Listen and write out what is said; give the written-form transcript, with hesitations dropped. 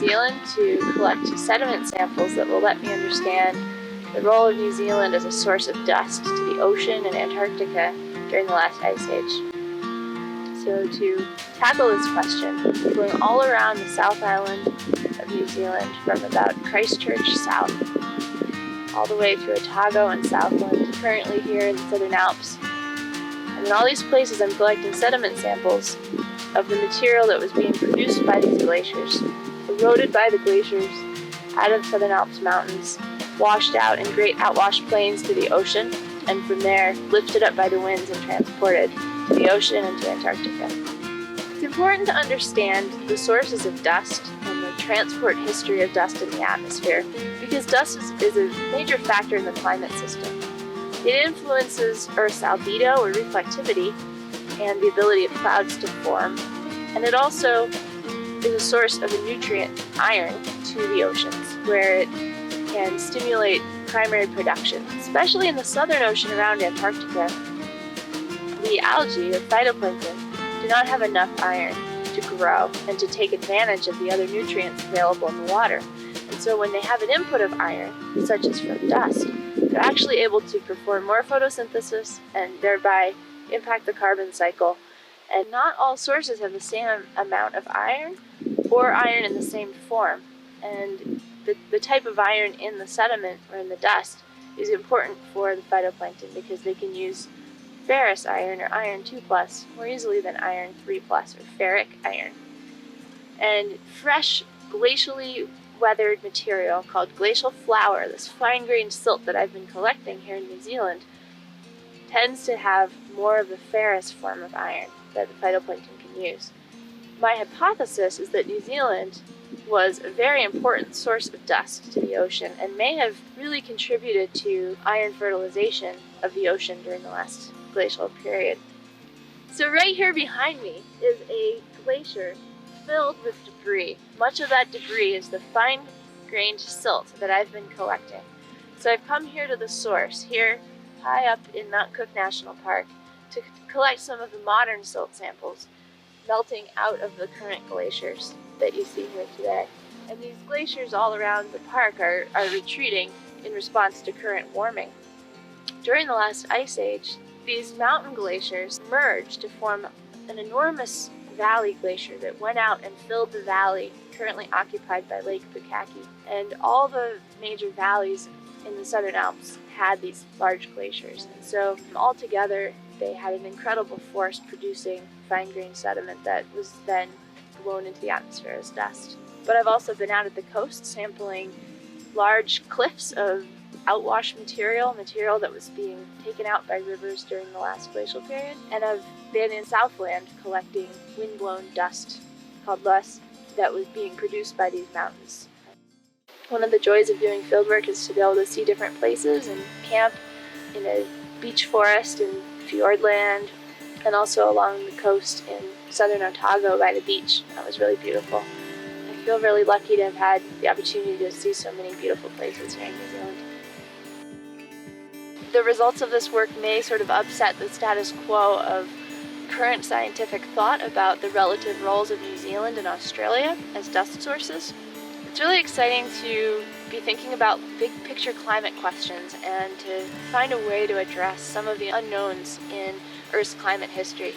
Zealand to collect sediment samples that will let me understand the role of New Zealand as a source of dust to the ocean and Antarctica during the last ice age. So to tackle this question, we're going all around the South Island of New Zealand from about Christchurch south, all the way through Otago and Southland, currently here in the Southern Alps. And in all these places I'm collecting sediment samples of the material that was being produced by these glaciers, eroded by the glaciers out of the Southern Alps mountains, washed out in great outwash plains to the ocean, and from there lifted up by the winds and transported to the ocean and to Antarctica. It's important to understand the sources of dust and the transport history of dust in the atmosphere, because dust is a major factor in the climate system. It influences Earth's albedo or reflectivity and the ability of clouds to form, and it also is a source of a nutrient, iron, to the oceans, where it can stimulate primary production. Especially in the southern ocean around Antarctica, the algae, or phytoplankton, do not have enough iron to grow and to take advantage of the other nutrients available in the water. And so when they have an input of iron, such as from dust, they're actually able to perform more photosynthesis and thereby impact the carbon cycle. And not all sources have the same amount of iron or iron in the same form. And the type of iron in the sediment or in the dust is important for the phytoplankton because they can use ferrous iron or iron 2+ more easily than iron 3+ or ferric iron. And fresh glacially weathered material called glacial flour, this fine-grained silt that I've been collecting here in New Zealand, tends to have more of the ferrous form of iron that the phytoplankton can use. My hypothesis is that New Zealand was a very important source of dust to the ocean and may have really contributed to iron fertilization of the ocean during the last glacial period. So right here behind me is a glacier filled with debris. Much of that debris is the fine-grained silt that I've been collecting. So I've come here to the source, here high up in Mount Cook National Park, to collect some of the modern silt samples melting out of the current glaciers that you see here today. And these glaciers all around the park are retreating in response to current warming. During the last ice age, these mountain glaciers merged to form an enormous valley glacier that went out and filled the valley currently occupied by Lake Pukaki. And all the major valleys in the Southern Alps had these large glaciers. And so altogether, they had an incredible force producing fine-grained sediment that was then blown into the atmosphere as dust. But I've also been out at the coast sampling large cliffs of outwash material that was being taken out by rivers during the last glacial period. And I've been in Southland collecting wind-blown dust called Bess that was being produced by these mountains. One of the joys of doing fieldwork is to be able to see different places and camp in a beech forest in Fiordland and also along the coast in southern Otago by the beach. That was really beautiful. I feel really lucky to have had the opportunity to see so many beautiful places here in New Zealand. The results of this work may sort of upset the status quo of current scientific thought about the relative roles of New Zealand and Australia as dust sources. It's really exciting to be thinking about big picture climate questions and to find a way to address some of the unknowns in Earth's climate history.